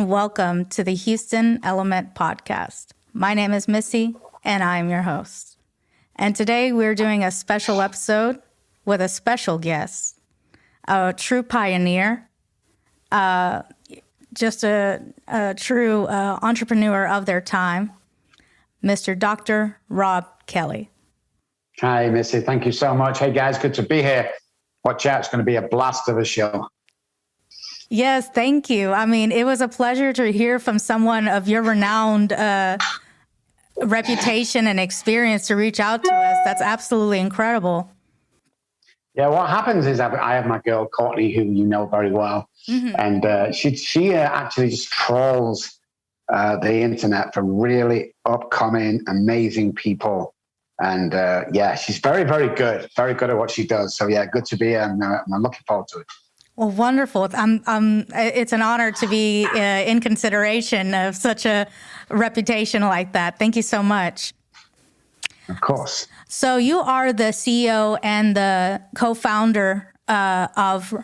and welcome to the Houston Element Podcast. My name is Missy, and I am your host. And today we're doing a special episode with a special guest, a true pioneer, just a true entrepreneur of their time, Mr. Dr. Robb Kelly. Hi, Missy. Thank you so much. Hey, guys, good to be here. Watch out. It's going to be a blast of a show. Yes, thank you. I mean, it was a pleasure to hear from someone of your renowned reputation and experience to reach out to us. That's absolutely incredible. Yeah, what happens is I have my girl, Courtney, who you know very well. Mm-hmm. And she actually just trawls the internet for really upcoming, amazing people. And she's very, very good at what she does. So yeah, good to be here, and I'm looking forward to it. Well, wonderful. It's an honor to be in consideration of such a reputation like that. Thank you so much. Of course. So you are the CEO and the co-founder of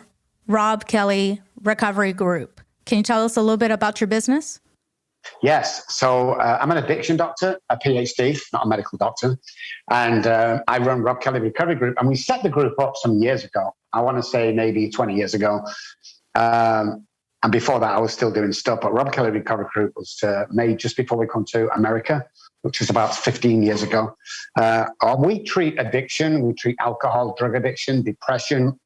Robb Kelly Recovery Group. Can you tell us a little bit about your business? Yes. So I'm an addiction doctor, a Ph.D., not a medical doctor. And I run Robb Kelly Recovery Group. And we set the group up some years ago. I want to say maybe 20 years ago. And before that, I was still doing stuff. But Robb Kelly Recovery Group was made just before we come to America, which was about 15 years ago. We treat addiction. We treat alcohol, drug addiction, depression.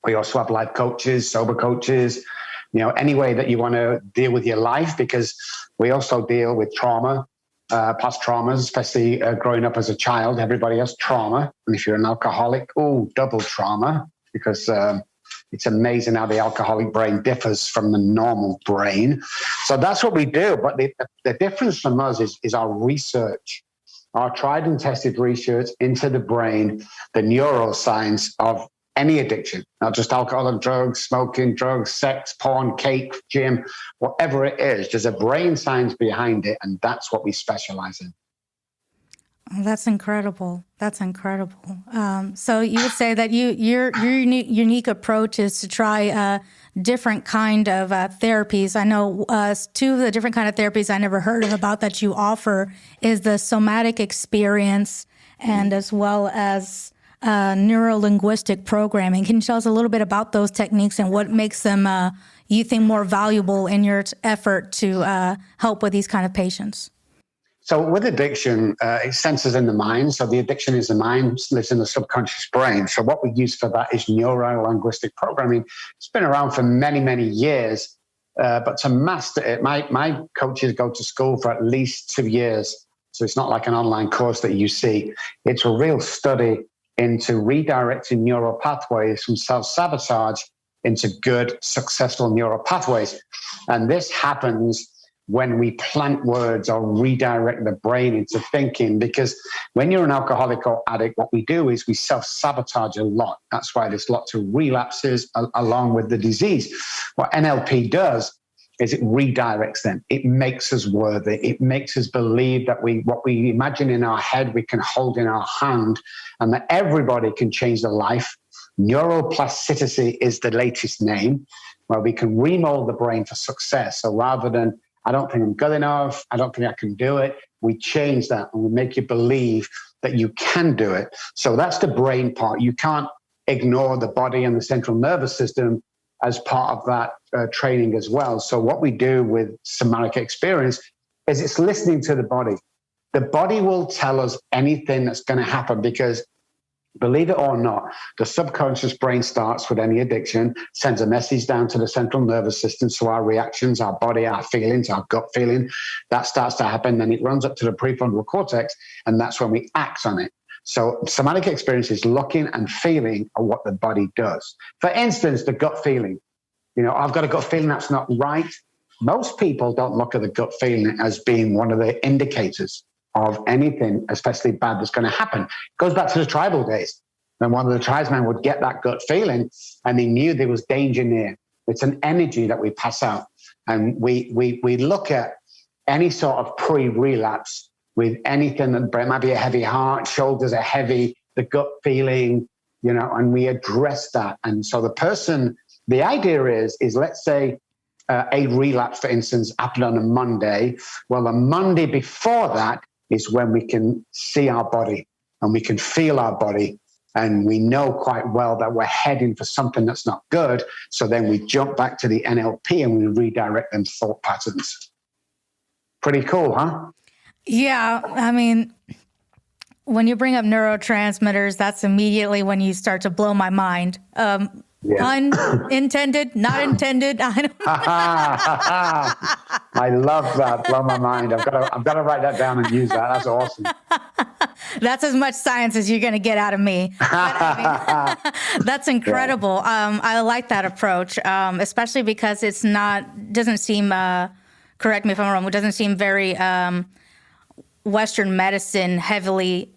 We also have life coaches, sober coaches, any way that you want to deal with your life, because we also deal with trauma, past traumas, especially growing up as a child. Everybody has trauma. And if you're an alcoholic, double trauma, because it's amazing how the alcoholic brain differs from the normal brain. So that's what we do. But the difference from us is our research, our tried and tested research into the brain, the neuroscience of any addiction, not just alcohol and drugs, smoking, drugs, sex, porn, cake, gym, whatever it is. There's a brain science behind it, and that's what we specialize in. Oh, that's incredible. That's incredible. So you would say that your unique approach is to try different kind of therapies. I know two of the different kind of therapies I never heard of about that you offer is the somatic experience and as well as NeuroLinguistic programming. Can you tell us a little bit about those techniques and what makes them, you think, more valuable in your effort to help with these kind of patients? So with addiction, it centers in the mind. So the addiction is the mind, lives in the subconscious brain. So what we use for that is NeuroLinguistic programming. It's been around for many, many years, but to master it, my coaches go to school for at least 2 years. So it's not like an online course that you see. It's a real study into redirecting neural pathways from self-sabotage into good, successful neural pathways. And this happens when we plant words or redirect the brain into thinking, because when you're an alcoholic or addict, what we do is we self-sabotage a lot. That's why there's lots of relapses along with the disease. What NLP does is it redirects them. It makes us worthy. It makes us believe that what we imagine in our head, we can hold in our hand, and that everybody can change their life. Neuroplasticity is the latest name, where we can remold the brain for success. So rather than, I don't think I'm good enough, I don't think I can do it, we change that and we make you believe that you can do it. So that's the brain part. You can't ignore the body and the central nervous system as part of that training as well. So what we do with somatic experience is it's listening to the body. The body will tell us anything that's going to happen, because believe it or not, the subconscious brain starts with any addiction, sends a message down to the central nervous system. So our reactions, our body, our feelings, our gut feeling, that starts to happen. Then it runs up to the prefrontal cortex, and that's when we act on it. So somatic experience is looking and feeling at what the body does. For instance, the gut feeling. I've got a gut feeling that's not right. Most people don't look at the gut feeling as being one of the indicators of anything, especially bad, that's going to happen. It goes back to the tribal days. And one of the tribesmen would get that gut feeling and they knew there was danger near. It's an energy that we pass out. And we look at any sort of pre-relapse with anything that might be a heavy heart, shoulders are heavy, the gut feeling, and we address that. And so the idea is let's say a relapse, for instance, happened on a Monday, well, the Monday before that is when we can see our body and we can feel our body. And we know quite well that we're heading for something that's not good. So then we jump back to the NLP and we redirect them thought patterns. Pretty cool, huh? Yeah. I mean, when you bring up neurotransmitters, that's immediately when you start to blow my mind. Unintended, not intended. I love that. Blow my mind. I've got to write that down and use that. That's awesome. That's as much science as you're going to get out of me. But, that's incredible. Yeah. I like that approach, especially because doesn't seem, correct me if I'm wrong, it doesn't seem very Western medicine heavily,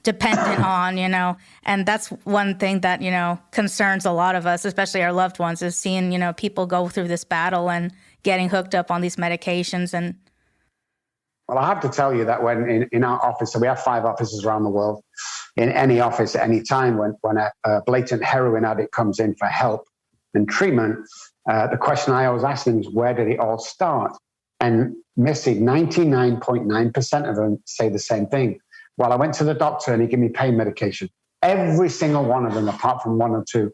dependent on, and that's one thing that, concerns a lot of us, especially our loved ones, is seeing, people go through this battle and getting hooked up on these medications. And well, I have to tell you that when in our office, so we have 5 offices around the world, in any office at any time, when a blatant heroin addict comes in for help and treatment, the question I always ask them is, where did it all start? And Missy, 99.9% of them say the same thing. Well, I went to the doctor and he gave me pain medication. Every single one of them, apart from 1 or 2,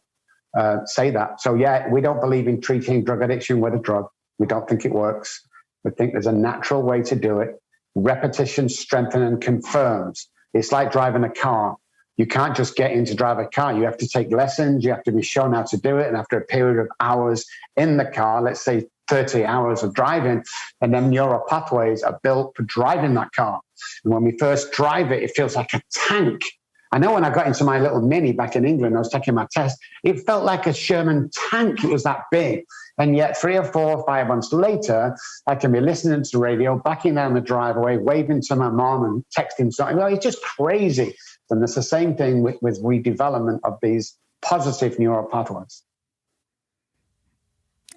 say that. So yeah, we don't believe in treating drug addiction with a drug. We don't think it works. We think there's a natural way to do it. Repetition strengthens and confirms. It's like driving a car. You can't just get in to drive a car. You have to take lessons. You have to be shown how to do it. And after a period of hours in the car, let's say 30 hours of driving, and then neural pathways are built for driving that car. And when we first drive it, it feels like a tank. I know when I got into my little Mini back in England, I was taking my test, it felt like a Sherman tank. It was that big. And yet 3 or 4 or 5 months later, I can be listening to the radio, backing down the driveway, waving to my mom and texting something. Well, it's just crazy. And it's the same thing with redevelopment of these positive neural pathways.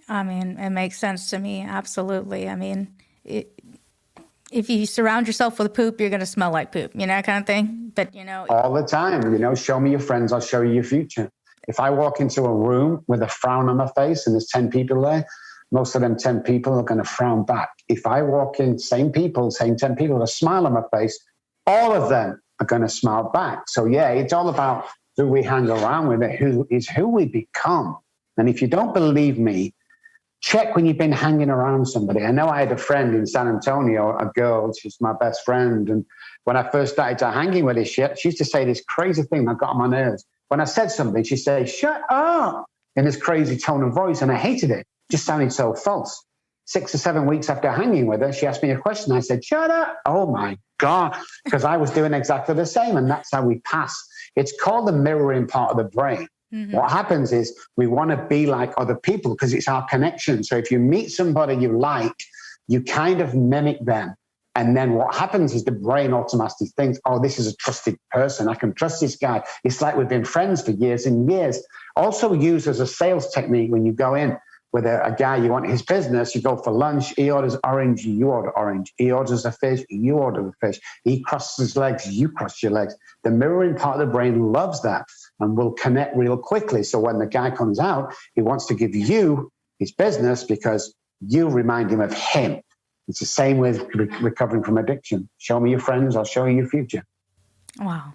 I mean, it makes sense to me. Absolutely. I mean, if you surround yourself with poop, you're going to smell like poop, kind of thing. But, all the time, show me your friends, I'll show you your future. If I walk into a room with a frown on my face and there's 10 people there, most of them 10 people are going to frown back. If I walk in, same 10 people with a smile on my face, all of them are going to smile back. So yeah, it's all about who we hang around with, who we become. And if you don't believe me, check when you've been hanging around somebody. I know I had a friend in San Antonio, a girl, she's my best friend. And when I first started hanging with her, she used to say this crazy thing that got on my nerves. When I said something, she'd say, "Shut up," in this crazy tone of voice. And I hated it. It just sounded so false. 6 or 7 weeks after hanging with her, she asked me a question. I said, "Shut up." Oh my God. Because I was doing exactly the same. And that's how we pass. It's called the mirroring part of the brain. Mm-hmm. What happens is we want to be like other people because it's our connection. So if you meet somebody you like, you kind of mimic them. And then what happens is the brain automatically thinks, oh, this is a trusted person. I can trust this guy. It's like we've been friends for years and years. Also used as a sales technique when you go in with a guy, you want his business, you go for lunch, he orders orange, you order orange. He orders a fish, you order the fish. He crosses his legs, you cross your legs. The mirroring part of the brain loves that and will connect real quickly. So when the guy comes out, he wants to give you his business because you remind him of him. It's the same with recovering from addiction. Show me your friends, I'll show you your future. Wow,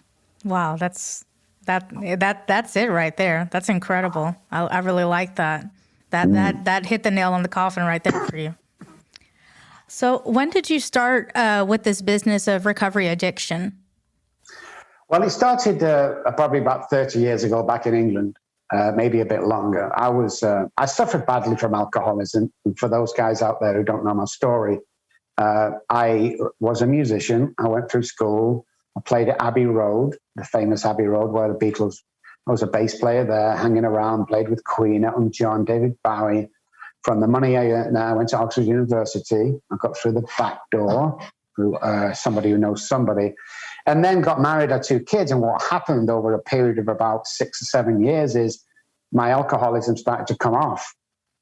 that's it right there. That's incredible. I really like that. That hit the nail on the coffin right there for you. So when did you start with this business of recovery addiction? Well, it started probably about 30 years ago back in England, maybe a bit longer. I suffered badly from alcoholism. And for those guys out there who don't know my story, I was a musician. I went through school. I played at Abbey Road, the famous Abbey Road, where the Beatles, I was a bass player there, hanging around, played with Queen, Elton John, David Bowie. From the money I earned, I went to Oxford University. I got through the back door through somebody who knows somebody, and then got married, had 2 kids. And what happened over a period of about 6 or 7 years is my alcoholism started to come off.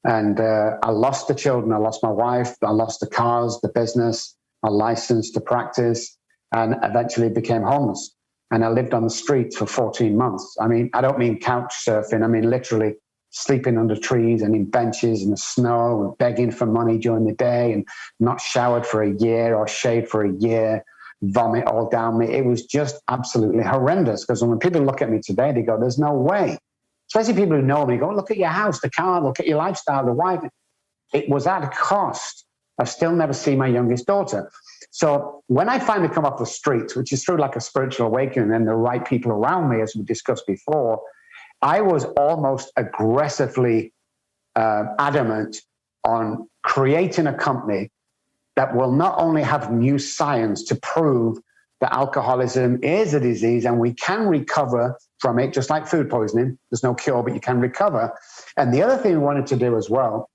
And I lost the children, I lost my wife, I lost the cars, the business, my license to practice, and eventually became homeless. And I lived on the streets for 14 months. I mean, I don't mean couch surfing. I mean, literally sleeping under trees and in benches in the snow and begging for money during the day and not showered for a year or shaved for a year, vomit all down me. It was just absolutely horrendous, because when people look at me today, they go, there's no way. Especially people who know me go, look at your house, the car, look at your lifestyle, the wife. It was at a cost. I've still never seen my youngest daughter. So when I finally come off the streets, which is through like a spiritual awakening and the right people around me, as we discussed before, I was almost aggressively adamant on creating a company that will not only have new science to prove that alcoholism is a disease and we can recover from it, just like food poisoning. There's no cure, but you can recover. And the other thing we wanted to do as well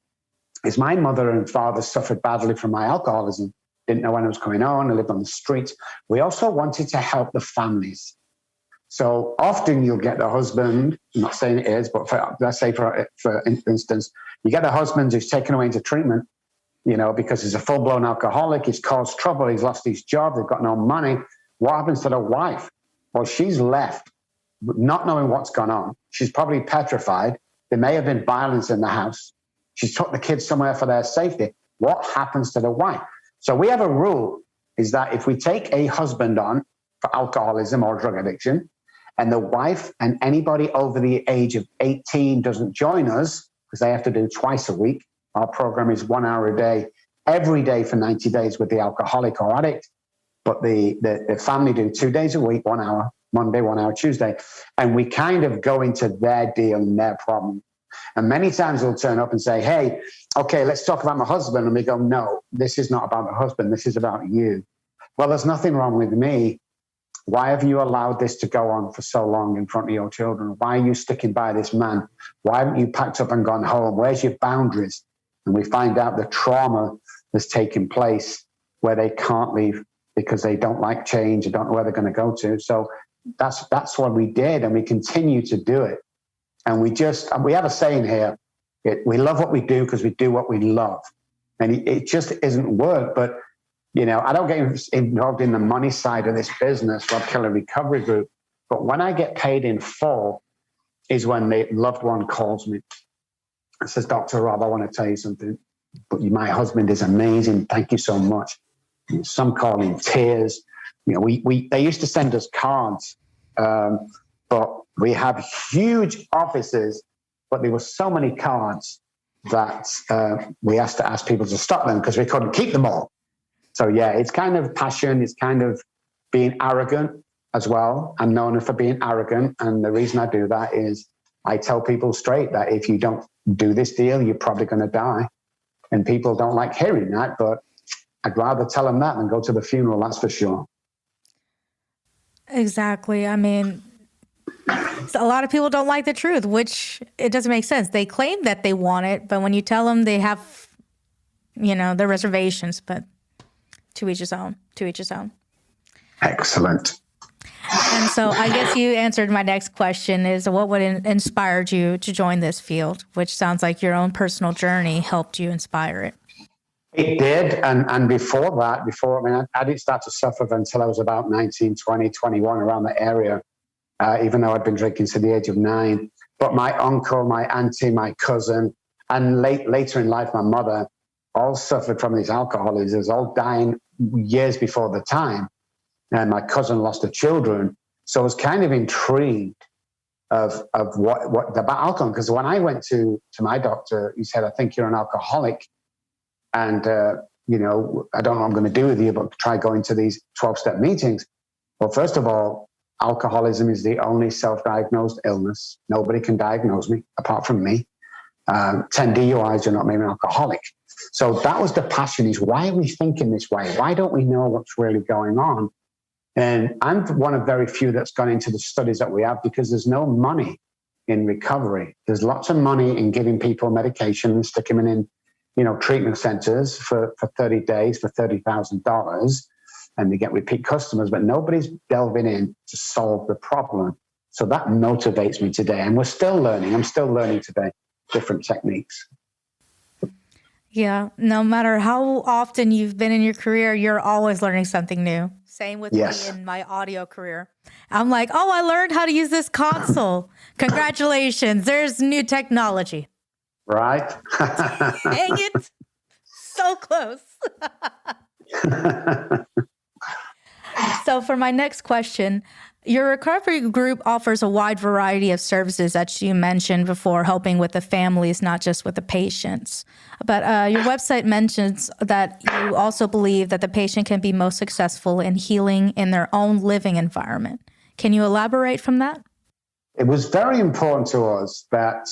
is my mother and father suffered badly from my alcoholism. Didn't know when it was coming on. I lived on the streets. We also wanted to help the families. So often you'll get the husband, I'm not saying it is, but let's say for instance, you get the husband who's taken away into treatment, because he's a full-blown alcoholic, he's caused trouble, he's lost his job, they've got no money. What happens to the wife? Well, she's left not knowing what's gone on. She's probably petrified. There may have been violence in the house. She's took the kids somewhere for their safety. What happens to the wife? So we have a rule, is that if we take a husband on for alcoholism or drug addiction, and the wife and anybody over the age of 18 doesn't join us, because they have to do twice a week. Our program is 1 hour a day, every day for 90 days with the alcoholic or addict. But the family do 2 days a week, 1 hour, Monday, 1 hour, Tuesday. And we kind of go into their deal and their problem. And many times they'll turn up and say, hey, okay, let's talk about my husband. And we go, no, this is not about the husband. This is about you. Well, there's nothing wrong with me. Why have you allowed this to go on for so long in front of your children? Why are you sticking by this man? Why haven't you packed up and gone home? Where's your boundaries? And we find out the trauma has taken place where they can't leave because they don't like change. They don't know where they're going to go to. So that's what we did, and we continue to do it. And we have a saying here, we love what we do because we do what we love. And it just isn't work. But, I don't get involved in the money side of this business, Robb Kelly Recovery Group. But when I get paid in full is when the loved one calls me and says, Dr. Robb, I want to tell you something. But my husband is amazing. Thank you so much. And some call in tears. They used to send us cards, but we have huge offices, but there were so many cards that we had to ask people to stop them because we couldn't keep them all. So yeah, it's kind of passion. It's kind of being arrogant as well. I'm known for being arrogant. And the reason I do that is I tell people straight that if you don't do this deal, you're probably going to die. And people don't like hearing that, but I'd rather tell them that than go to the funeral, that's for sure. Exactly. I mean, a lot of people don't like the truth, which it doesn't make sense. They claim that they want it, but when you tell them, they have, their reservations, but to each his own, to each his own. Excellent. And so I guess you answered my next question is what would inspired you to join this field, which sounds like your own personal journey helped you inspire it. It did. And before that, I didn't start to suffer until I was about 19, 20, 21, around the area, even though I'd been drinking since the age of 9. But my uncle, my auntie, my cousin, and later in life, my mother, all suffered from these alcoholisms, all dying years before the time. And my cousin lost her children. So I was kind of intrigued of what about alcohol. Because when I went to my doctor, he said, I think you're an alcoholic. And, I don't know what I'm going to do with you, but try going to these 12-step meetings. Well, first of all, alcoholism is the only self-diagnosed illness. Nobody can diagnose me apart from me. 10 DUIs, you're not maybe an alcoholic. So that was the passion, is why are we thinking this way? Why don't we know what's really going on? And I'm one of very few that's gone into the studies that we have, because there's no money in recovery. There's lots of money in giving people medication and sticking them in, treatment centers for 30 days for $30,000, and they get repeat customers, but nobody's delving in to solve the problem. So that motivates me today. And we're still learning. I'm still learning today different techniques. Yeah. No matter how often you've been in your career, you're always learning something new. Same with me in my audio career. I'm like, oh, I learned how to use this console. Congratulations. There's new technology. Right? Dang it. So close. So for my next question, your recovery group offers a wide variety of services that you mentioned before, helping with the families, not just with the patients. But your website mentions that you also believe that the patient can be most successful in healing in their own living environment. Can you elaborate from that? It was very important to us that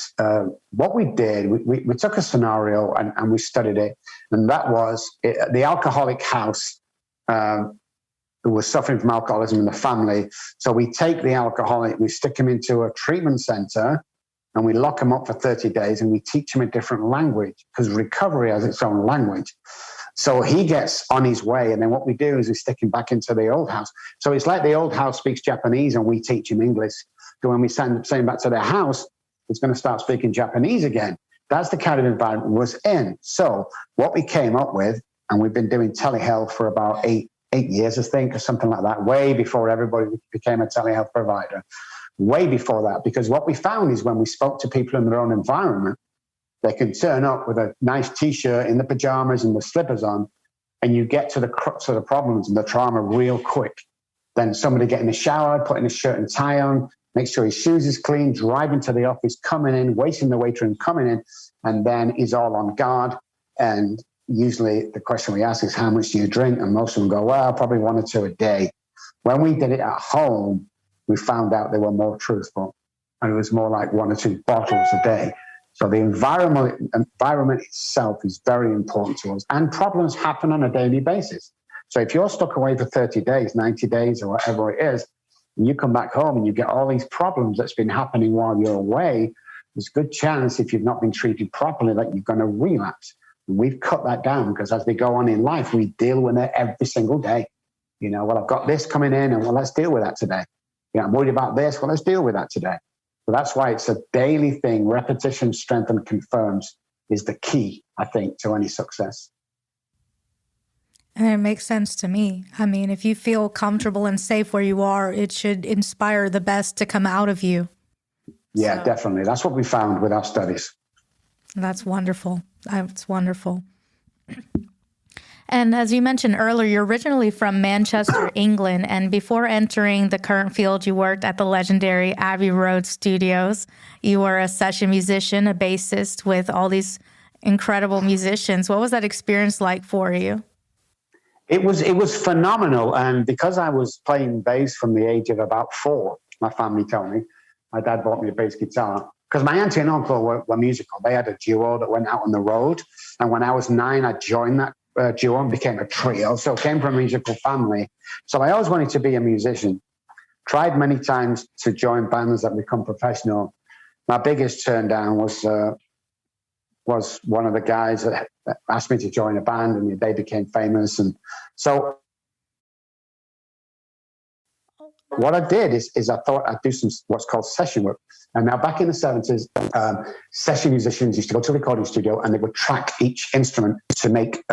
what we did, we took a scenario and we studied it, and that was the alcoholic house who was suffering from alcoholism in the family. So we take the alcoholic, we stick him into a treatment center, and we lock him up for 30 days, and we teach him a different language, because recovery has its own language. So he gets on his way, and then what we do is we stick him back into the old house. So it's like the old house speaks Japanese, and we teach him English. So when we send him back to their house, he's going to start speaking Japanese again. That's the kind of environment we was in. So what we came up with, and we've been doing telehealth for about eight years, I think, or something like that, way before everybody became a telehealth provider, way before that. Because what we found is when we spoke to people in their own environment, they can turn up with a nice T-shirt in the pajamas and the slippers on, and you get to the crux of the problems and the trauma real quick. Then somebody getting in the shower, putting a shirt and tie on, make sure his shoes is clean, driving to the office, coming in, waiting the waiter and coming in, and then he's all on guard. And usually the question we ask is, how much do you drink? And most of them go, well, probably 1 or 2 a day. When we did it at home, we found out they were more truthful. And it was more like 1 or 2 bottles a day. So the environment itself is very important to us. And problems happen on a daily basis. So if you're stuck away for 30 days, 90 days, or whatever it is, and you come back home and you get all these problems that's been happening while you're away, there's a good chance, if you've not been treated properly, that you're going to relapse. We've cut that down, because as we go on in life, we deal with it every single day. You know, well, I've got this coming in, and well, let's deal with that today. You know, I'm worried about this. Well, let's deal with that today. So that's why it's a daily thing. Repetition, strength, and confirms is the key, I think, to any success. And it makes sense to me. I mean, if you feel comfortable and safe where you are, it should inspire the best to come out of you. Yeah, definitely. That's what we found with our studies. That's wonderful. That's wonderful. And as you mentioned earlier, you're originally from Manchester, England, and before entering the current field, you worked at the legendary Abbey Road Studios. You were a session musician, a bassist with all these incredible musicians. What was that experience like for you? It was phenomenal. And because I was playing bass from the age of about 4, my family told me, my dad bought me a bass guitar. Because my auntie and uncle were musical. They had a duo that went out on the road. And when I was 9, I joined that duo and became a trio. So I came from a musical family. So I always wanted to be a musician. Tried many times to join bands that become professional. My biggest turn down was one of the guys that asked me to join a band, and they became famous. And so what I did is I thought I'd do some what's called session work. And now back in the 70s, session musicians used to go to a recording studio and they would track each instrument to make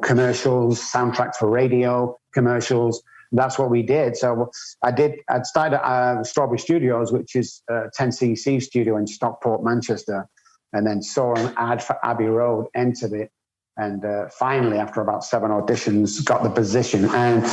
commercials, soundtracks for radio, commercials. That's what we did. So I'd started at Strawberry Studios, which is a 10cc studio in Stockport, Manchester, and then saw an ad for Abbey Road, entered it, and finally, after about 7 auditions, got the position. And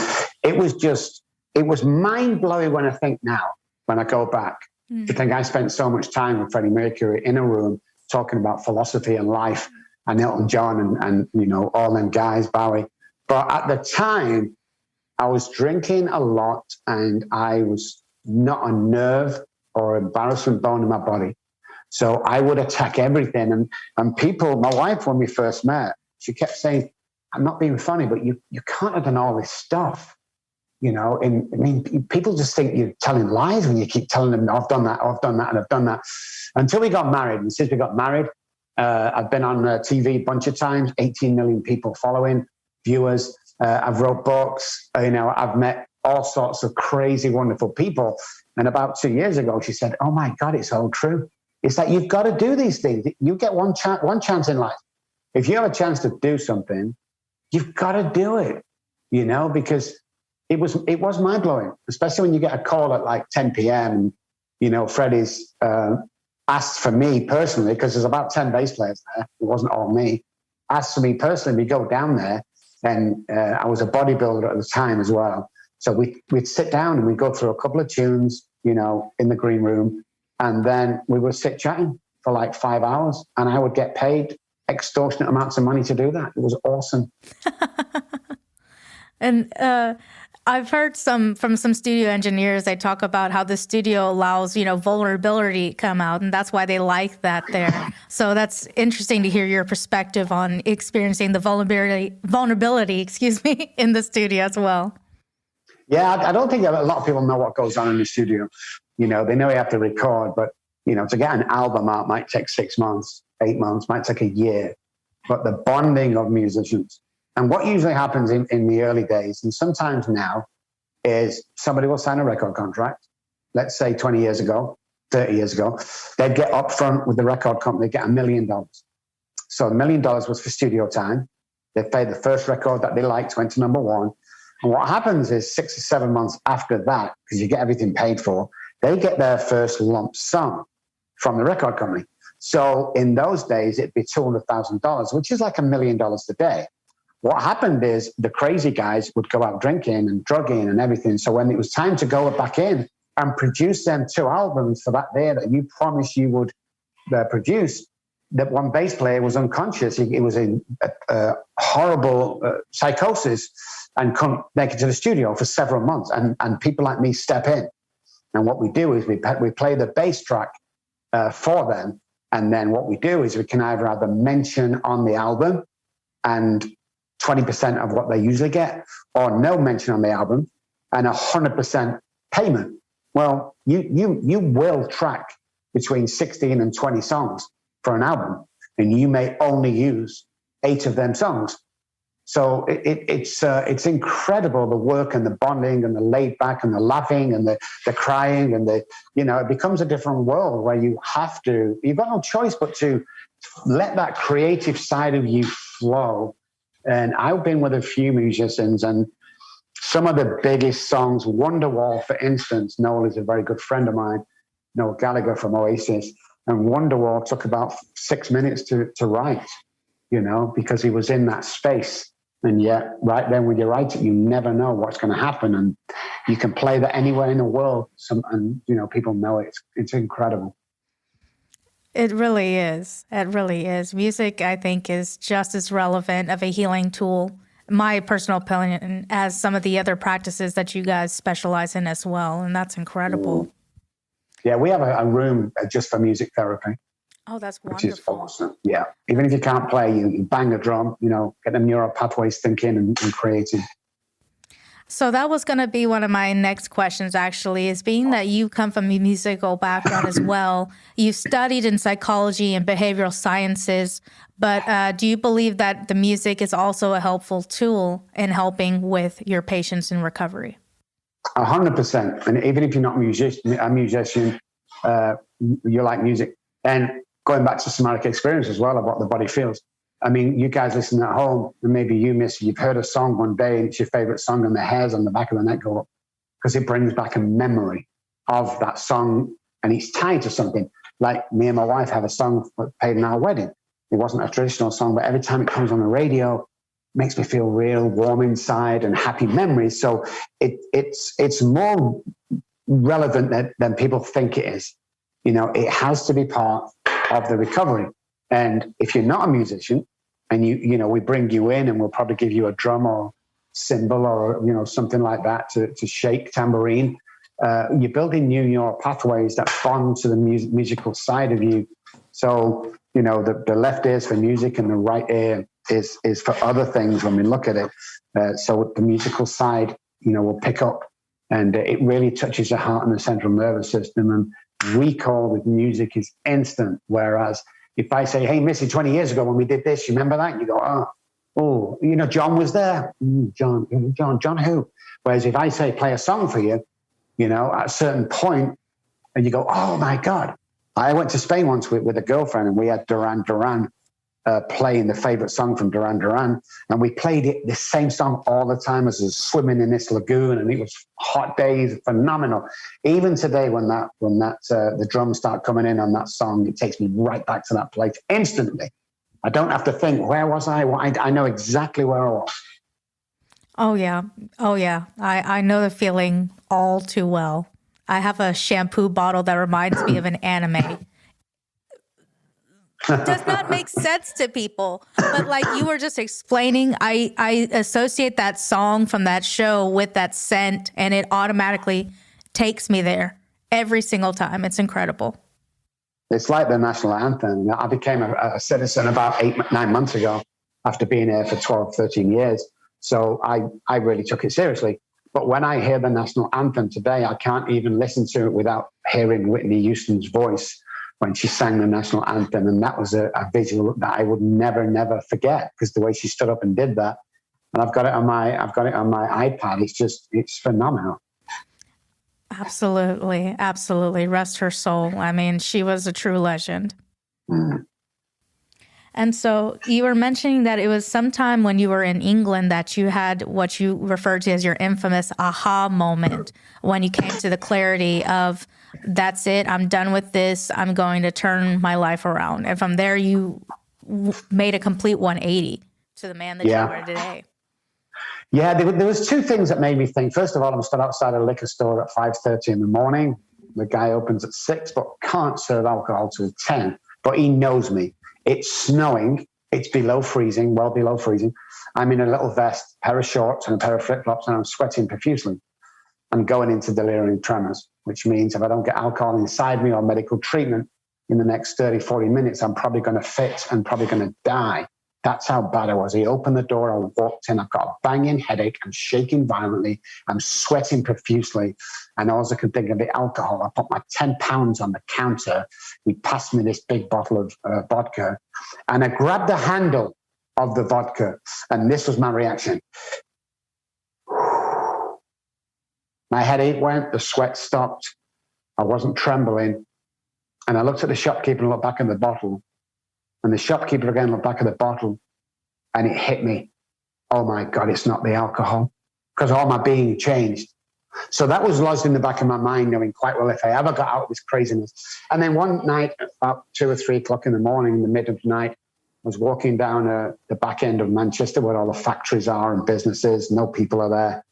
it was mind-blowing when I think now, when I go back, to think I spent so much time with Freddie Mercury in a room talking about philosophy and life, and Elton John and all them guys, Bowie. But at the time, I was drinking a lot, and I was not a nerve or embarrassment bone in my body. So I would attack everything. And people, my wife, when we first met, she kept saying, I'm not being funny, but you can't have done all this stuff. People just think you're telling lies when you keep telling them, I've done that, and I've done that. Until we got married. And since we got married, I've been on TV a bunch of times, 18 million people following, viewers. I've wrote books. I've met all sorts of crazy, wonderful people. And about 2 years ago, she said, oh, my God, it's all true. It's that you've got to do these things. You get one chance in life. if you have a chance to do something, you've got to do it, because it was mind blowing, especially when you get a call at like 10 p.m. and, Freddie's asked for me personally, because there's about 10 bass players there. It wasn't all me. Asked for me personally, we go down there, and I was a bodybuilder at the time as well. So we'd sit down and we'd go through a couple of tunes, in the green room, and then we would sit chatting for like 5 hours, and I would get paid extortionate amounts of money to do that. It was awesome. And I've heard from some studio engineers, they talk about how the studio allows, vulnerability to come out, and that's why they like that there. So that's interesting to hear your perspective on experiencing the vulnerability, in the studio as well. Yeah, I don't think a lot of people know what goes on in the studio. They know you have to record, but, to get an album out might take 6 months, 8 months, might take a year. But the bonding of musicians, and what usually happens in the early days, and sometimes now, is somebody will sign a record contract, let's say 20 years ago, 30 years ago. They'd get up front with the record company, get $1 million. So $1 million was for studio time. They'd play the first record that they liked, went to number one. And what happens is 6 or 7 months after that, because you get everything paid for, they get their first lump sum from the record company. So in those days, it'd be $200,000, which is like $1 million today. What happened is the crazy guys would go out drinking and drugging and everything. So when it was time to go back in and produce them 2 albums for that day that you promised you would produce, that one bass player was unconscious. He was in a horrible psychosis and couldn't make it to the studio for several months. And people like me step in. And what we do is we play the bass track for them. And then what we do is we can either have a mention on the album and 20% of what they usually get, or no mention on the album and 100% payment. Well, you will track between 16 and 20 songs for an album, and you may only use 8 of them songs. So it's incredible, the work and the bonding and the laid back and the laughing and the crying and it becomes a different world where you've got no choice but to let that creative side of you flow. And I've been with a few musicians, and some of the biggest songs, Wonderwall, for instance, Noel is a very good friend of mine, Noel Gallagher from Oasis, and Wonderwall took about 6 minutes to write, because he was in that space. And yet, right then when you write it, you never know what's going to happen. And you can play that anywhere in the world. And people know it. It's incredible. It really is. It really is. Music, I think, is just as relevant of a healing tool, my personal opinion, as some of the other practices that you guys specialize in as well. And that's incredible. Yeah, we have a room just for music therapy. Oh, that's wonderful. Which is awesome. Yeah. Even if you can't play, you bang a drum, get the neural pathways thinking and creating. So that was going to be one of my next questions, actually, is being that you come from a musical background as well. You studied in psychology and behavioral sciences, but do you believe that the music is also a helpful tool in helping with your patients in recovery? 100%. And even if you're not a musician, you like music. And going back to somatic experience as well, of what the body feels. I mean, you guys listen at home, and maybe you, Missy, you've heard a song one day and it's your favorite song, and the hairs on the back of the neck go up because it brings back a memory of that song, and it's tied to something. Like me and my wife have a song played in our wedding. It wasn't a traditional song, but every time it comes on the radio, it makes me feel real warm inside and happy memories. So it's more relevant than people think it is. It has to be part of the recovery. And if you're not a musician, and we bring you in, and we'll probably give you a drum or cymbal or something like that to shake tambourine, you're building new neural pathways that bond to the musical side of you. So the left ear is for music, and the right ear is for other things when we look at it. So the musical side, will pick up, and it really touches the heart and the central nervous system. And recall with music is instant, whereas if I say, hey, Missy, 20 years ago when we did this, you remember that? And you go, oh, John was there. John who? Whereas if I say, play a song for you, at a certain point, and you go, oh my God. I went to Spain once with a girlfriend, and we had Duran Duran playing the favorite song from Duran Duran. And we played the same song all the time as I was swimming in this lagoon. And it was hot days, phenomenal. Even today, when the drums start coming in on that song, it takes me right back to that place instantly. I don't have to think, where was I? I know exactly where I was. Oh, yeah. I know the feeling all too well. I have a shampoo bottle that reminds me of an anime. Does not make sense to people. But like you were just explaining, I associate that song from that show with that scent, and it automatically takes me there every single time. It's incredible. It's like the national anthem. I became a citizen about 9 months ago after being here for 12, 13 years. So I really took it seriously. But when I hear the national anthem today, I can't even listen to it without hearing Whitney Houston's voice when she sang the national anthem. And that was a visual that I would never forget, because the way she stood up and did that. And I've got it on my iPad. It's phenomenal. Absolutely. Rest her soul. I mean, she was a true legend. Mm. And so you were mentioning that it was sometime when you were in England that you had what you referred to as your infamous aha moment, when you came to the clarity of, that's it, I'm done with this, I'm going to turn my life around. And from there, you made a complete 180 to the man that you are today. Yeah, there was two things that made me think. First of all, I'm stood outside a liquor store at 5:30 in the morning. The guy opens at 6, but can't serve alcohol till 10. But he knows me. It's snowing. It's below freezing, well below freezing. I'm in a little vest, pair of shorts, and a pair of flip-flops, and I'm sweating profusely. I'm going into delirium tremors, which means if I don't get alcohol inside me or medical treatment in the next 30, 40 minutes, I'm probably going to fit and probably going to die. That's how bad I was. He opened the door, I walked in, I've got a banging headache, I'm shaking violently, I'm sweating profusely, and all I can think of the alcohol. I put my 10 pounds on the counter, he passed me this big bottle of vodka, and I grabbed the handle of the vodka, and this was my reaction. My headache went, the sweat stopped, I wasn't trembling, and I looked at the shopkeeper and looked back at the bottle. And the shopkeeper again looked back at the bottle, and it hit me. Oh my God, it's not the alcohol, because all my being changed. So that was lodged in the back of my mind, knowing quite well if I ever got out of this craziness. And then one night, about 2 or 3 o'clock in the morning, in the middle of the night, I was walking down the back end of Manchester where all the factories are and businesses. No people are there.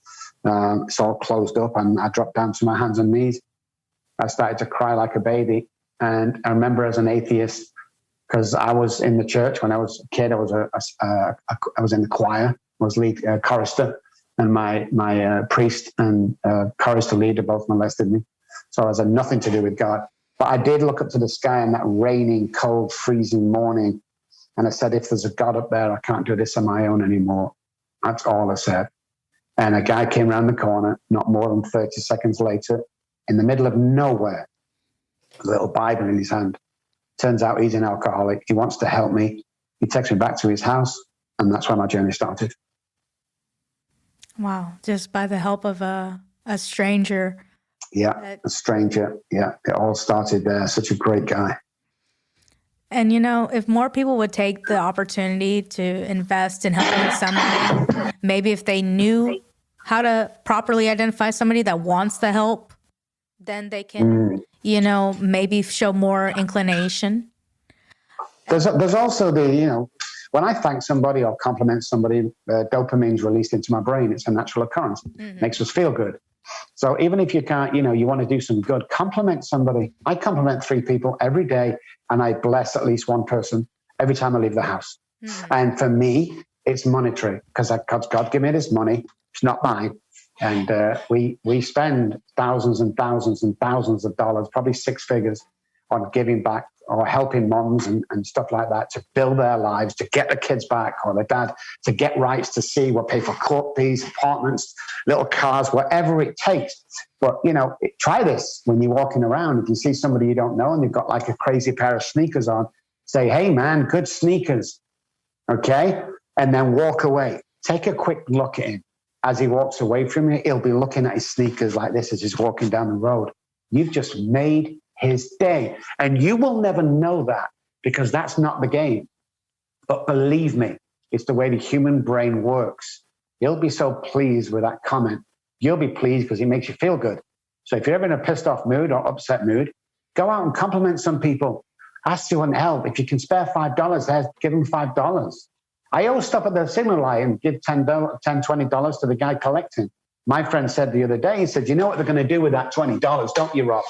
It's all closed up, and I dropped down to my hands and knees. I started to cry like a baby. And I remember, as an atheist, because I was in the church when I was a kid, I was in the choir, I was lead chorister, and my priest and chorister leader both molested me. So I had nothing to do with God. But I did look up to the sky on that raining, cold, freezing morning, and I said, if there's a God up there, I can't do this on my own anymore. That's all I said. And a guy came around the corner, not more than 30 seconds later, in the middle of nowhere, a little Bible in his hand. Turns out he's an alcoholic. He wants to help me. He takes me back to his house, and that's where my journey started. Wow. Just by the help of a stranger. Yeah, a stranger. Yeah, it all started there. Such a great guy. And, if more people would take the opportunity to invest in helping somebody, maybe if they knew how to properly identify somebody that wants the help, then they can, maybe show more inclination. There's also when I thank somebody or compliment somebody, dopamine's released into my brain. It's a natural occurrence. Mm-hmm. Makes us feel good. So even if you can't, you want to do some good, compliment somebody. I compliment 3 people every day, and I bless at least one person every time I leave the house. Mm-hmm. And for me, it's monetary, because God gave me this money. It's not mine. And we spend thousands and thousands and thousands of dollars, probably 6 figures, on giving back or helping moms and stuff like that to build their lives, to get the kids back, or their dad to get rights to see, we'll pay for court fees, apartments, little cars, whatever it takes. But, try this when you're walking around. If you see somebody you don't know and they've got like a crazy pair of sneakers on, say, hey, man, good sneakers. Okay? And then walk away. Take a quick look at him. As he walks away from you, he'll be looking at his sneakers like this as he's walking down the road. You've just made his day. And you will never know that, because that's not the game. But believe me, it's the way the human brain works. You'll be so pleased with that comment. You'll be pleased because it makes you feel good. So if you're ever in a pissed off mood or upset mood, go out and compliment some people. Ask someone to help. If you can spare $5, give them $5. I always stop at the signal light and give $10, $20 to the guy collecting. My friend said the other day, he said, you know what they're going to do with that $20, don't you, Rob?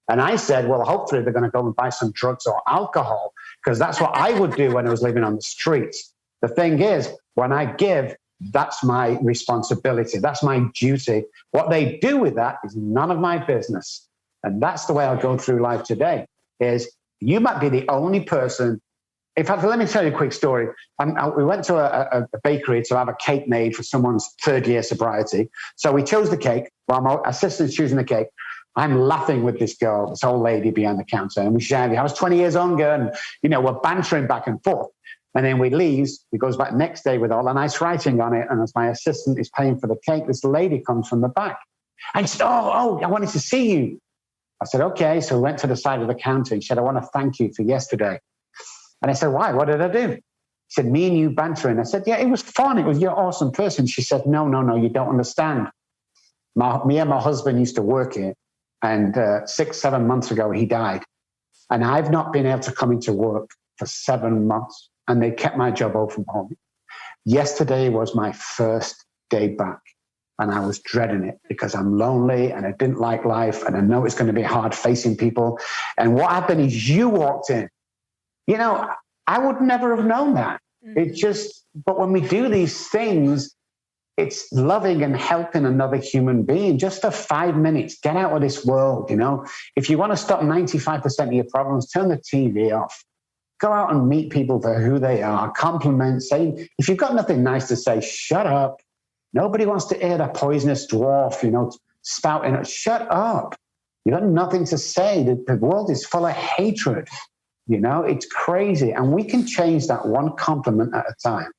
And I said, well, hopefully they're going to go and buy some drugs or alcohol, because that's what I would do when I was living on the streets. The thing is, when I give, that's my responsibility. That's my duty. What they do with that is none of my business. And that's the way I go through life today, is you might be the only person. In fact, let me tell you a quick story. We went to a bakery to have a cake made for someone's 3rd year sobriety. So we chose the cake while my assistant's choosing the cake. I'm laughing with this girl, this old lady behind the counter, and we shared. I was 20 years younger, and we're bantering back and forth. And then we leaves. He goes back next day with all the nice writing on it. And as my assistant is paying for the cake, this lady comes from the back, and she said, "Oh, I wanted to see you." I said, "Okay." So we went to the side of the counter. He said, "I want to thank you for yesterday." And I said, "Why? What did I do?" He said, "Me and you bantering." I said, "Yeah, it was fun. It was, you're an awesome person." She said, No, you don't understand. Me and my husband used to work here. And 6-7 months ago, he died. And I've not been able to come into work for 7 months. And they kept my job open for me. Yesterday was my first day back. And I was dreading it because I'm lonely and I didn't like life. And I know it's going to be hard facing people. And what happened is you walked in. I would never have known that. But when we do these things, it's loving and helping another human being just for 5 minutes. Get out of this world, If you want to stop 95% of your problems, turn the TV off. Go out and meet people for who they are. Compliment. Say, if you've got nothing nice to say, shut up. Nobody wants to hear that poisonous dwarf, spouting. Shut up. You've got nothing to say. The world is full of hatred. It's crazy. And we can change that one compliment at a time.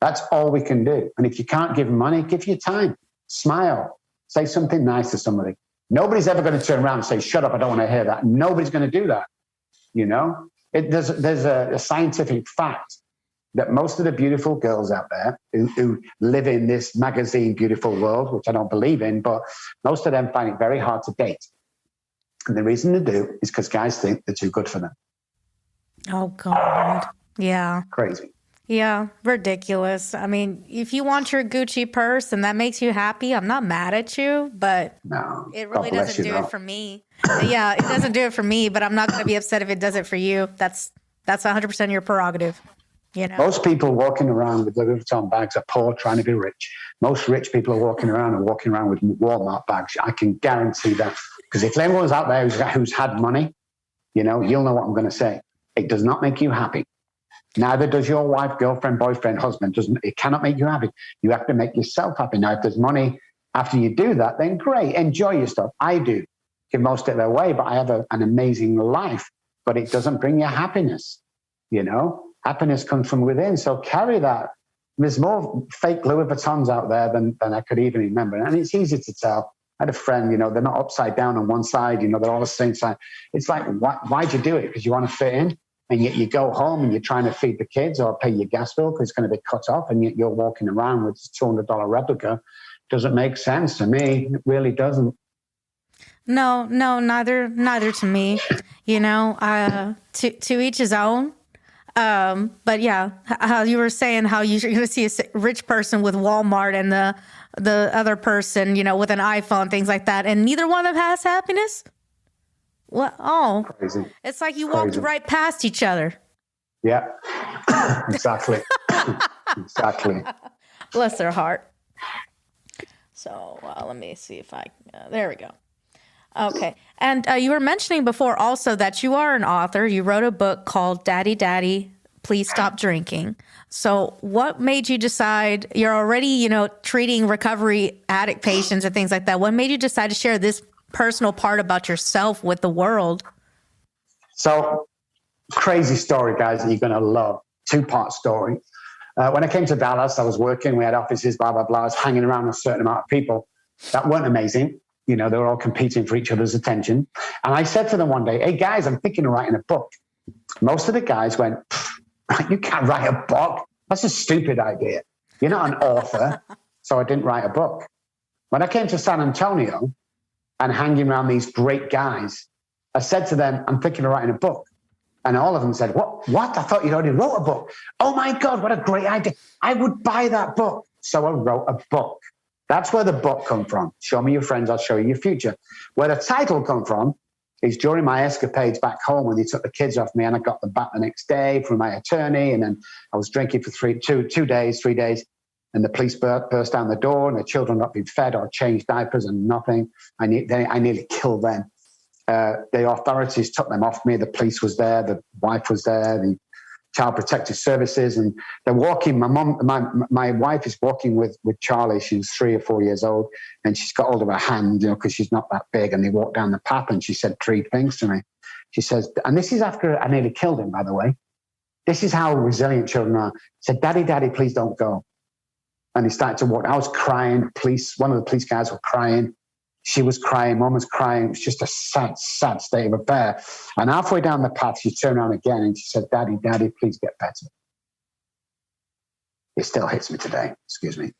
That's all we can do. And if you can't give money, give your time. Smile. Say something nice to somebody. Nobody's ever going to turn around and say, shut up, I don't want to hear that. Nobody's going to do that. There's a scientific fact that most of the beautiful girls out there who live in this magazine beautiful world, which I don't believe in, but most of them find it very hard to date. And the reason they do is because guys think they're too good for them. Oh, God. Yeah. Crazy. Yeah, ridiculous. I mean, if you want your Gucci purse and that makes you happy, I'm not mad at you, but no, it really doesn't do it for me. Yeah, it doesn't do it for me, but I'm not going to be upset if it does it for you. That's 100% your prerogative. Most people walking around with Louis Vuitton bags are poor, trying to be rich. Most rich people are walking around with Walmart bags. I can guarantee that. Because if anyone's out there who's had money, you'll know what I'm going to say. It does not make you happy. Neither does your wife, girlfriend, boyfriend, husband. It cannot make you happy. You have to make yourself happy. Now, if there's money after you do that, then great. Enjoy your stuff. I do. Give most of it away, but I have an amazing life. But it doesn't bring you happiness. Happiness comes from within. So carry that. There's more fake Louis Vuittons out there than I could even remember. And it's easy to tell. I had a friend, they're not upside down on one side, they're all the same side. It's like, why'd you do it? Because you want to fit in? And yet you go home and you're trying to feed the kids or pay your gas bill because it's going to be cut off, and yet you're walking around with this $200 replica. Doesn't make sense to me. It really doesn't. No, neither to me. To each his own. But yeah, how you were saying how you're going to see a rich person with Walmart and the other person, with an iPhone, things like that, and neither one of them has happiness. What? Oh, crazy. It's like you walked right past each other. Yeah, exactly. Exactly. Bless their heart. So let me see if there we go. Okay. And you were mentioning before also that you are an author. You wrote a book called Daddy, Daddy, Please Stop Drinking. So what made you decide, you're already, treating recovery addict patients and things like that. What made you decide to share this personal part about yourself with the world? So crazy story, guys, that you're going to love. 2-part story. When I came to Dallas, I was working. We had offices, blah, blah, blah. I was hanging around with a certain amount of people that weren't amazing. They were all competing for each other's attention. And I said to them one day, hey, guys, I'm thinking of writing a book. Most of the guys went, You can't write a book. That's a stupid idea. You're not an author. So I didn't write a book. When I came to San Antonio and hanging around these great guys, I said to them, I'm thinking of writing a book. And all of them said, what? I thought you'd already wrote a book. Oh my God, what a great idea. I would buy that book. So I wrote a book. That's where the book come from. Show me your friends, I'll show you your future. Where the title come from is during my escapades back home when they took the kids off me and I got them back the next day from my attorney. And then I was drinking for 3 days. And the police burst down the door and the children not being fed or changed diapers and nothing. I nearly killed them. The authorities took them off me. The police was there. The wife was there. The Child Protective Services. And they're walking. My wife is walking with Charlie. She's 3 or 4 years old. And she's got hold of her hand, because she's not that big. And they walked down the path and she said 3 things to me. She says, and this is after I nearly killed him, by the way. This is how resilient children are. She said, Daddy, please don't go. And he started to walk. I was crying. One of the police guys were crying. She was crying. Mom was crying. It was just a sad, sad state of affair. And halfway down the path, she turned around again and she said, Daddy, please get better. It still hits me today. Excuse me.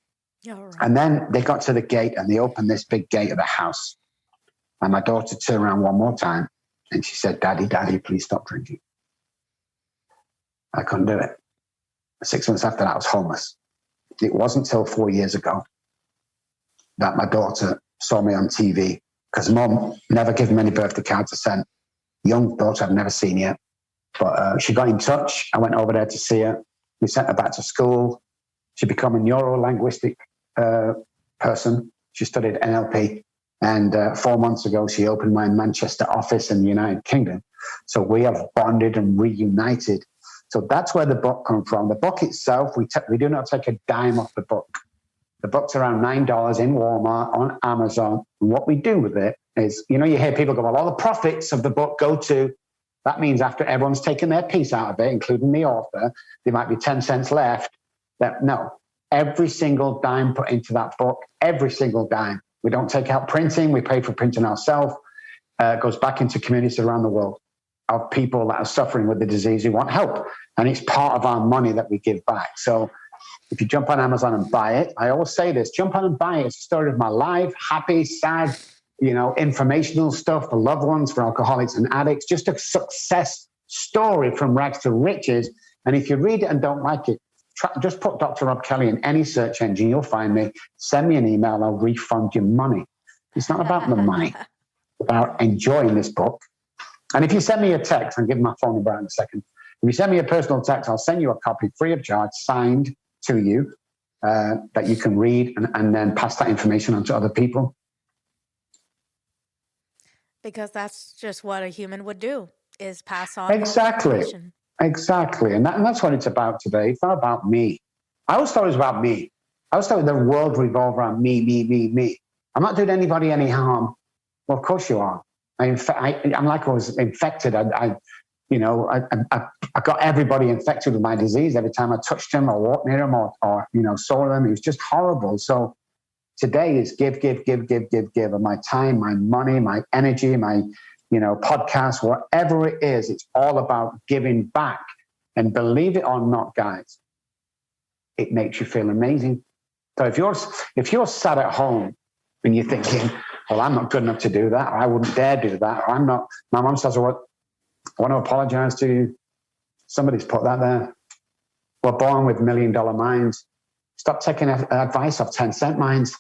Right. And then they got to the gate and they opened this big gate of the house. And my daughter turned around one more time and she said, Daddy, please stop drinking. I couldn't do it. 6 months after that, I was homeless. It wasn't until 4 years ago that my daughter saw me on TV because Mom never gave me any birthday cards to send. Young daughter I've never seen yet. But she got in touch. I went over there to see her. We sent her back to school. She became a NeuroLinguistic person. She studied NLP. And 4 months ago, she opened my Manchester office in the United Kingdom. So we have bonded and reunited. So that's where the book comes from. The book itself, we do not take a dime off the book. The book's around $9 in Walmart, on Amazon. And what we do with it is, you hear people go, well, all the profits of the book go to, that means after everyone's taken their piece out of it, including the author, there might be 10 cents left. No, every single dime put into that book, every single dime. We don't take out printing. We pay for printing ourselves. It goes back into communities around the world of people that are suffering with the disease who want help. And it's part of our money that we give back. So if you jump on Amazon and buy it, I always say this, jump on and buy it. It's a story of my life, happy, sad, informational stuff for loved ones, for alcoholics and addicts, just a success story from rags to riches. And if you read it and don't like it, just put Dr. Robb Kelly in any search engine, you'll find me. Send me an email, I'll refund your money. It's not about the money, it's about enjoying this book. And if you send me a text, I'll give my phone number in a second. If you send me a personal text, I'll send you a copy free of charge, signed to you, that you can read and then pass that information on to other people. Because that's just what a human would do, is pass on information. Exactly. And that's what it's about today. It's not about me. I always thought it was about me. I always thought the world revolved around me. I'm not doing anybody any harm. Well, of course you are. I'm like I was infected. I got everybody infected with my disease every time I touched them or walked near them or saw them. It was just horrible. So today is give of my time, my money, my energy, my podcast, whatever it is. It's all about giving back. And believe it or not, guys, it makes you feel amazing. So if you're sat at home and you're thinking, well, I'm not good enough to do that, or I wouldn't dare do that, or I'm not, my mom says, well, I want to apologize to you. Somebody's put that there. We're born with $1 million minds. Stop taking advice off 10-cent minds.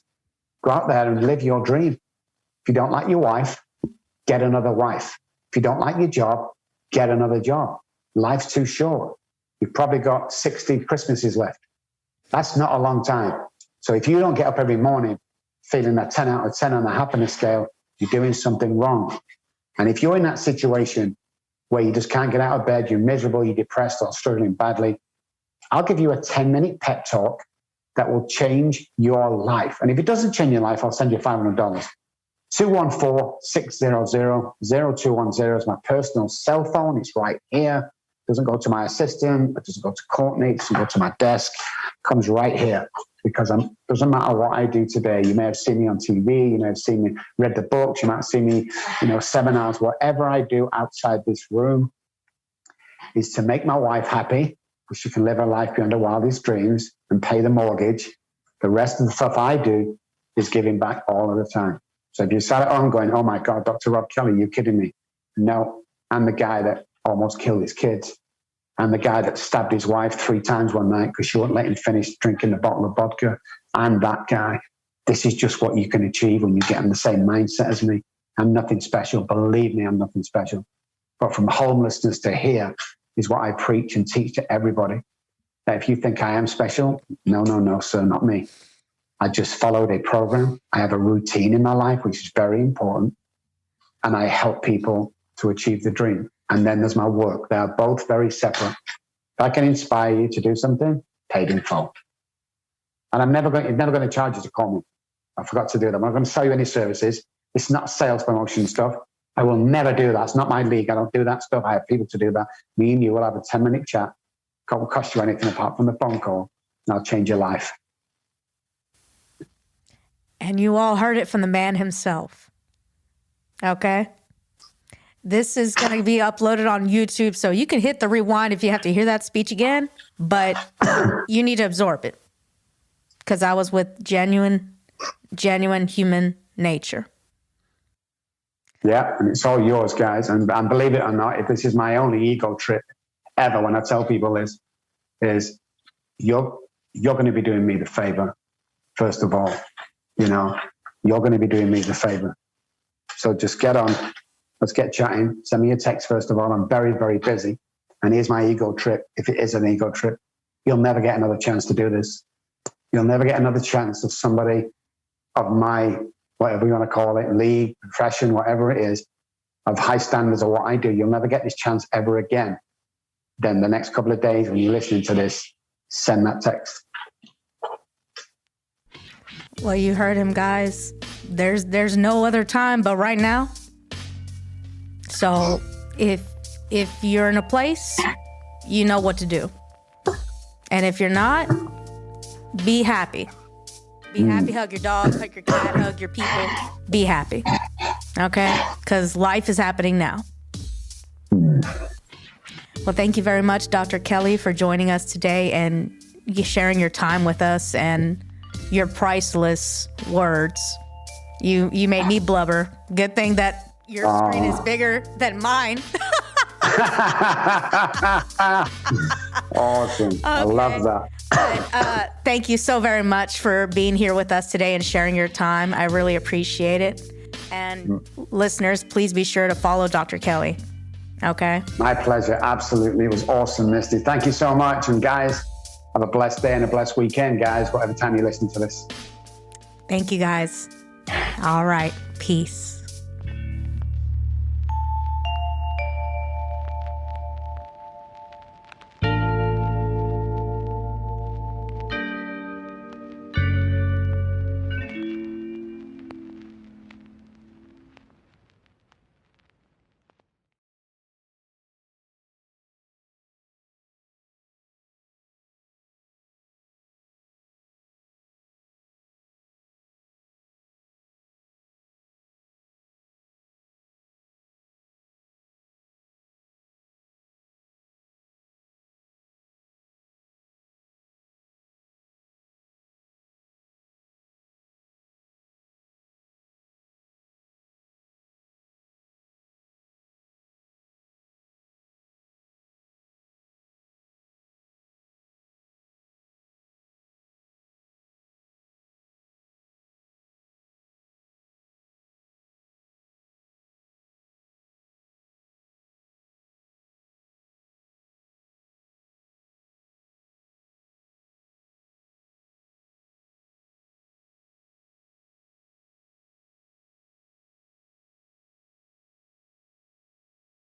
Go out there and live your dream. If you don't like your wife, get another wife. If you don't like your job, get another job. Life's too short. You've probably got 60 Christmases left. That's not a long time. So if you don't get up every morning feeling that 10 out of 10 on the happiness scale, you're doing something wrong. And if you're in that situation where you just can't get out of bed, you're miserable, you're depressed or struggling badly, I'll give you a 10-minute pep talk that will change your life. And if it doesn't change your life, I'll send you $500. 214-600-0210 is my personal cell phone. It's right here. It doesn't go to my assistant. It doesn't go to Courtney. It doesn't go to my desk. It comes right here because it doesn't matter what I do today. You may have seen me on TV. You may have seen me, read the books. You might have seen me, seminars. Whatever I do outside this room is to make my wife happy but she can live her life beyond her wildest dreams and pay the mortgage. The rest of the stuff I do is giving back all of the time. So if you sat at home going, oh my God, Dr. Robb Kelly, you're kidding me. No, I'm the guy that almost killed his kids. I'm the guy that stabbed his wife 3 times one night because she wouldn't let him finish drinking the bottle of vodka. I'm that guy. This is just what you can achieve when you get in the same mindset as me. I'm nothing special. Believe me, I'm nothing special. But from homelessness to here is what I preach and teach to everybody. That if you think I am special, no, sir, not me. I just followed a program. I have a routine in my life, which is very important. And I help people to achieve the dream. And then there's my work. They are both very separate. If I can inspire you to do something, paid in full. And you're never going to charge you to call me. I forgot to do that. I'm not going to sell you any services. It's not sales promotion stuff. I will never do that. It's not my league. I don't do that stuff. I have people to do that. Me and you will have a 10-minute chat. It won't cost you anything apart from the phone call. And I'll change your life. And you all heard it from the man himself. Okay? This is going to be uploaded on YouTube, so you can hit the rewind if you have to hear that speech again, but you need to absorb it because I was with genuine human nature. Yeah, and it's all yours, guys. And believe it or not, if this is my only ego trip ever when I tell people this, is you're going to be doing me the favor, first of all. You're going to be doing me the favor. So just get on. Let's get chatting. Send me a text, first of all. I'm very, very busy. And here's my ego trip. If it is an ego trip, you'll never get another chance to do this. You'll never get another chance of somebody of my, whatever you want to call it, league, profession, whatever it is, of high standards of what I do. You'll never get this chance ever again. Then the next couple of days when you're listening to this, send that text. Well, you heard him, guys. There's no other time but right now. So if you're in a place, you know what to do. And if you're not, be happy. Be happy, hug your dog, hug your cat, hug your people. Be happy. Okay? Because life is happening now. Well, thank you very much, Dr. Kelly, for joining us today and sharing your time with us and your priceless words. You made me blubber. Good thing that your screen is bigger than mine. Awesome. Okay. I love that. Thank you so very much for being here with us today and sharing your time. I really appreciate it. And listeners, please be sure to follow Dr. Kelly. Okay? My pleasure. Absolutely. It was awesome, Misty. Thank you so much. And guys, have a blessed day and a blessed weekend, guys, whatever time you listen to this. Thank you, guys. All right. Peace.